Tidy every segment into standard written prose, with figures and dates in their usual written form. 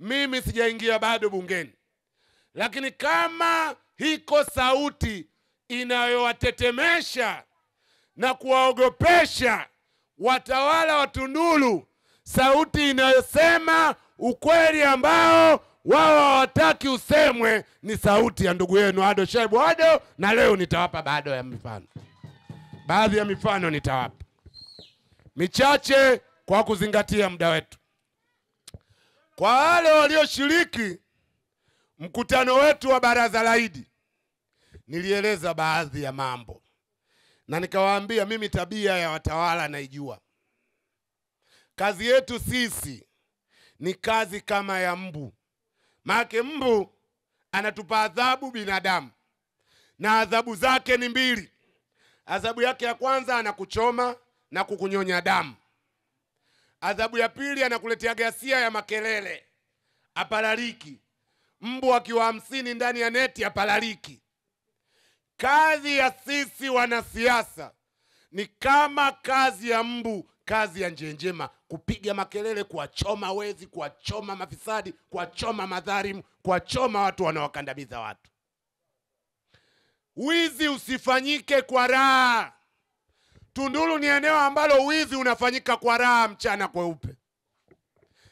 mimi sijaingia bado bungeni, lakini kama hiko sauti inayowatetemesha na kuwaogopesha watawala wa Tunduru, sauti inayosema ukweli ambao wao hawataki usemwe, ni sauti ya ndugu yenu Ado Shaibu Ado. Na leo nitawapa baadhi ya mifano nitawapa michache kwa kuzingatia muda wetu. Kwa wale walioshiriki mkutano wetu wa baraza la Idi, nilieleza baadhi ya mambo na nikawaambia mimi tabia ya watawala naijua. Kazi yetu sisi ni kazi kama ya mbu. Maana mbu anatupa adhabu binadamu, na adhabu zake ni mbili. Adhabu yake ya kwanza anakuchoma na kukunyonya damu. Adhabu ya pili anakuletea ghasia ya makelele, apalaliki. Mbu akiwa 50 ndani ya neti apalaliki. Kazi ya sisi wanasiasa ni kama kazi ya mbu, kazi ya njenjema, kupiga makelele, kuwachoma wezi, kuwachoma mafisadi, kuwachoma madhalimu, kuwachoma watu wanaokandamiza watu. Wizi usifanyike kwa raha. Tunduru ni eneo ambalo wizi unafanyika kwa raha mchana kweupe,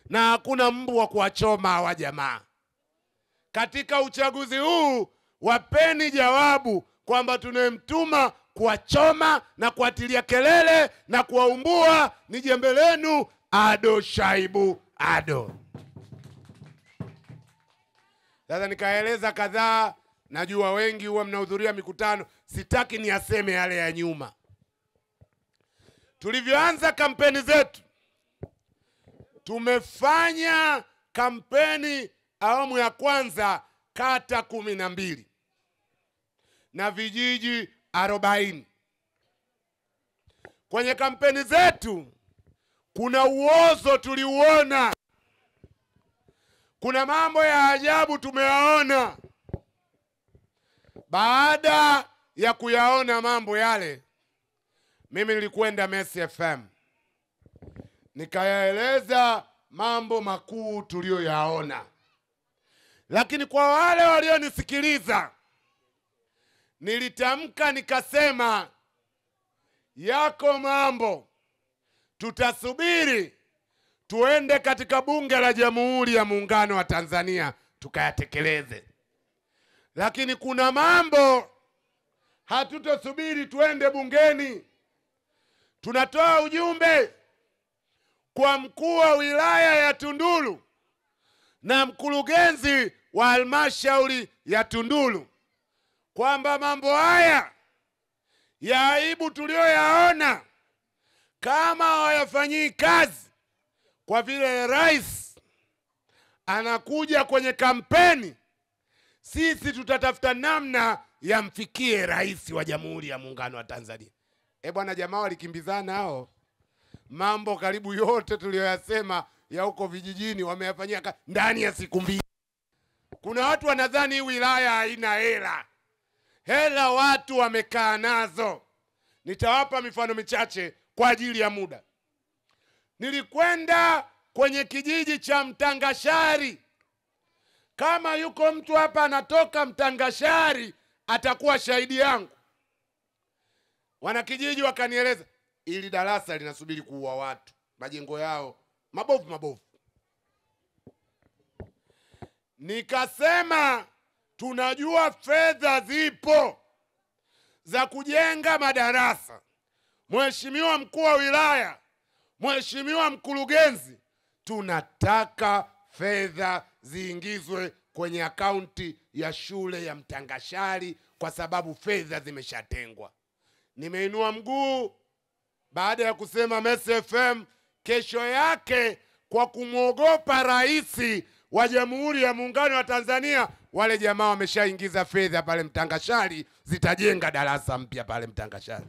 na hakuna mbu wa kuwachoma hawa jamaa. Katika uchaguzi huu wapeni jawabu kwamba tunayemtuma kuwachoma na kuatilia kelele na kuwaumbua ni jembe lenu Ado Shaibu Ado. Sasa nikaeleza kadhaa, najua wengi huwa mnahudhuria mikutano, sitaki niaseme yale ya nyuma. Tulivyoanza kampeni zetu, tumefanya kampeni awamu ya kwanza kata 12 na vijiji 40. Kwenye kampeni zetu kuna uozo tuliuona, kuna mambo ya ajabu tumeyaona. Baada ya kuyaona mambo yale, mimi nilikwenda Messi FM nikayaeleza mambo makuu tuliyoyaona. Lakini kwa wale walionisikiliza, nilitamka nikasema, yako mambo tutasubiri tuende katika Bunge la Jamhuri ya Muungano wa Tanzania tukayatekeleze. Lakini kuna mambo hatutosubiri tuende bungeni. Tunatoa ujumbe kwa mkuu wa wilaya ya Tunduru na mkurugenzi wa halmashauri ya Tunduru kwamba mambo haya ya aibu tuliyoyaona kama hawayafanyii kazi, kwa vile rais anakuja kwenye kampeni, sisi tutatafuta namna ya mfikie rais wa Jamhuri ya Muungano wa Tanzania. Bwana, jamaa walikimbizana hao. Mambo karibu yote tuliyoyasema ya huko vijijini wameyafanyia ndani ya siku 2. Kuna watu wanadhani hii wilaya haina hela. Hela watu wamekaa nazo. Nitawapa mifano michache kwa ajili ya muda. Nilikwenda kwenye kijiji cha Mtangashari. Kama yuko mtu hapa anatoka Mtangashari atakuwa shahidi yangu. Wanakijiji wakanieleza, ili darasa linasubiri kuua watu, majengo yao mabovu. Nikasema tunajua fedha zipo za kujenga madarasa. Mheshimiwa mkuu wa wilaya, Mheshimiwa mkurugenzi, tunataka fedha ziingizwe kwenye akaunti ya shule ya Mtangashari kwa sababu fedha zimeshatengwa. Nimeinua mguu baada ya kusema Messi FM. Kesho yake, kwa kumwogopa rais wa Jamhuri ya Muungano wa Tanzania, wale jamaa wameshaingiza fedha pale Mtangashari, zitajenga darasa mpya pale Mtangashari.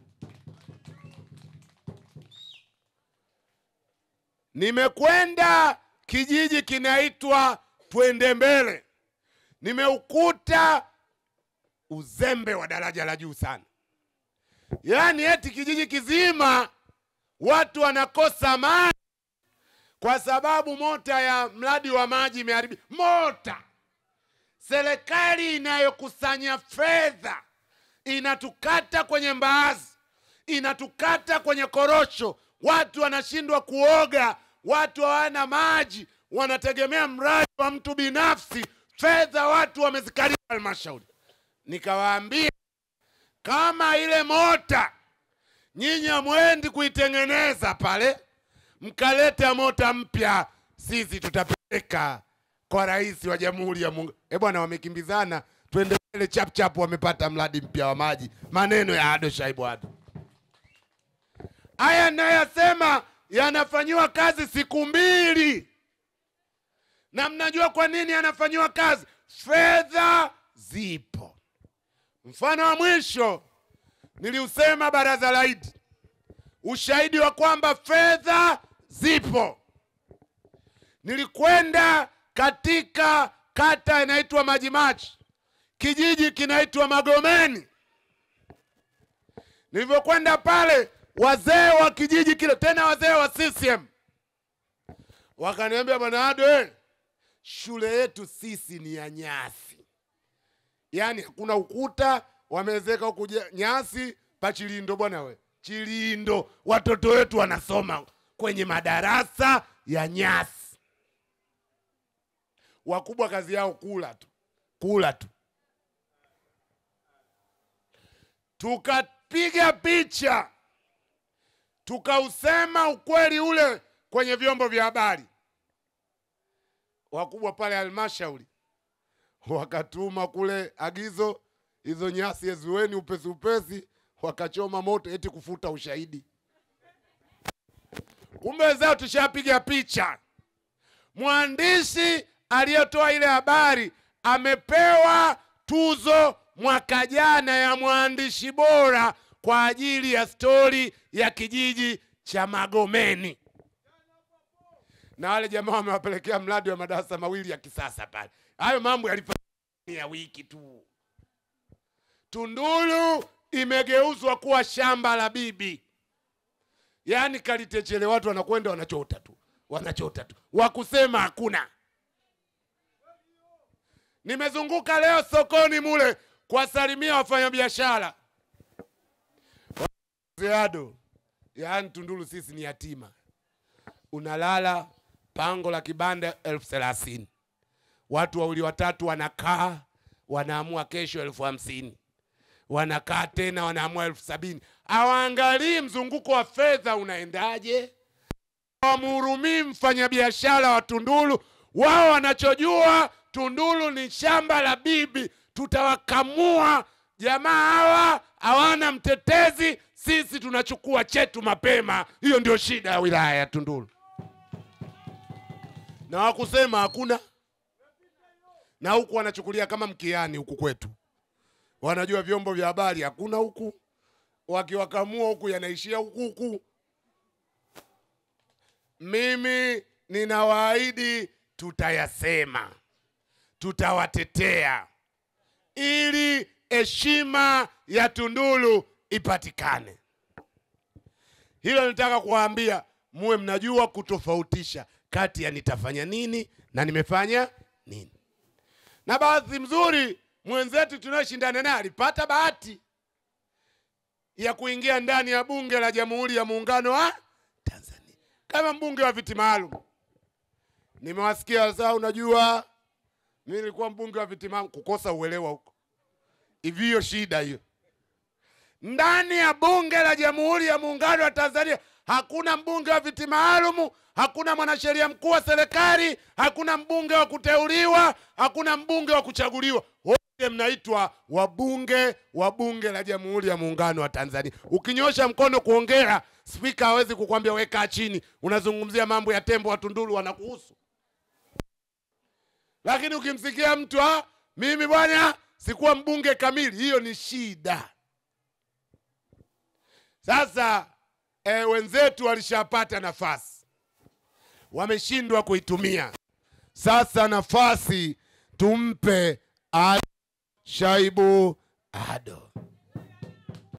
Nimekwenda kijiji kinaitwa Twende Mbele. Nimeukuta uzembe wa daraja la juu sana. Yaani eti kijiji kizima watu wanakosa maji kwa sababu mota ya mradi wa maji imeharibika. Mota, serikali inayokusanya fedha inatukata kwenye mbaazi, inatukata kwenye korosho, watu wanashindwa kuoga, watu hawana maji, wanategemea mradi wa mtu binafsi, fedha watu wamezikalia halmashauri. Nikawaambia kama ile mota nyinyi hamwendi kuitengeneza pale, mkaleta mota mpya, sisi tutapeleka kwa rais wa Jamhuri ya Muungano. Bwana, wamekimbizana, twende mbele chap chap, wamepata mradi mpya wa maji. Maneno ya Ado Shaibu Ado. Haya ninayosema yanafanywa kazi siku 2. Na mnajua kwa nini yanafanywa kazi? Fedha zipo. Mfano wa mwisho niliusema baraza la Idi, ushahidi wa kwamba fedha zipo. Nilikwenda katika kata inaitwa Majimaji, kijiji kinaitwa Magomeni. Nilivyokwenda pale, wazee wa kijiji kile, tena wazee wa CCM, wakaniambia, bwana Ado, shule yetu sisi ni ya nyasi. Yaani hakuna ukuta, wamezeka huku nyasi, pa Chilindo bwana we. Chilindo, watoto wetu wanasoma kwenye madarasa ya nyasi. Wakubwa kazi yao kula tu. Kula tu. Tukapiga picha, tukausema ukweli ule kwenye vyombo vya habari. Wakubwa pale halmashauri wakatuma kule agizo, hizo nyasi ezueni upesi upesi, wakachoma moto eti kufuta ushahidi. Kumbe zao tushapiga picha. Mwandishi aliyetoa ile habari amepewa tuzo mwaka jana ya mwandishi bora kwa ajili ya stori ya kijiji cha Magomeni. Na wale jamaa wamewapelekea mradi wa madarasa 2 ya kisasa pale. Hayo mambo yalifanyika ya wiki tu. Tunduru imegeuzwa kuwa shamba la bibi. Yaani Kalitechele watu wanakwenda wanachota tu. Wanachota tu. Wakusema hakuna. Nimezunguka leo sokoni mule kuwasalimia wafanyabiashara. Ado, yaani Tunduru sisi ni yatima. Unalala pango la kibanda 30,000. Watu wawili watatu wanakaa, wanaamua kesho 50,000. Wanakaa tena wanaamua 70,000. Hawaangalii mzunguko wa fedha unaendaje. Hawamhurumii mfanyabiashara wa Tunduru. Wao wanachojua Tunduru ni shamba la bibi. Tutawakamua jamaa hawa, hawana mtetezi, sisi tunachukua chetu mapema. Hiyo ndio shida ya wilaya ya Tunduru. Na wakusema hakuna. Na huku wanachukulia kama mkiani huku kwetu. Wanajua vyombo vya habari hakuna huku. Wakiwakamua huku yanaishia huku. Mimi ninawaahidi tutayasema. Tutawatetea ili heshima ya Tunduru ipatikane. Hilo nitaka kuwaambia, muwe mnajua kutofautisha kati ya nitafanya nini na nimefanya nini. Na bahati mzuri mwenzetu tunashindana naye alipata bahati ya kuingia ndani ya bunge la Jamhuri ya Muungano wa Tanzania kama mbunge wa viti maalum. Nimewasikia sasa, unajua mimi nilikuwa mbunge wa viti maalum, kukosa uelewa huko. Hivyo shida hiyo. Ndani ya bunge la Jamhuri ya Muungano wa Tanzania hakuna mbunge wa viti maalum, hakuna mwanasheria mkuu wa serikali, hakuna mbunge wa kuteuliwa, hakuna mbunge wa kuchaguliwa. Wote mnaitwa wabunge wa bunge la Jamhuri ya Muungano wa Tanzania. Ukinyosha mkono kuongea, spika hawezi kukwambia weka chini. Unazungumzia mambo ya tembo wa Tunduru wanakuhusu. Lakini ukimsikia mtu mimi bwana sikuwa mbunge kamili, hiyo ni shida. Sasa wenzetu walishapata nafasi, wameshindwa kuitumia. Sasa nafasi tumpe Ado Shaibu Ado.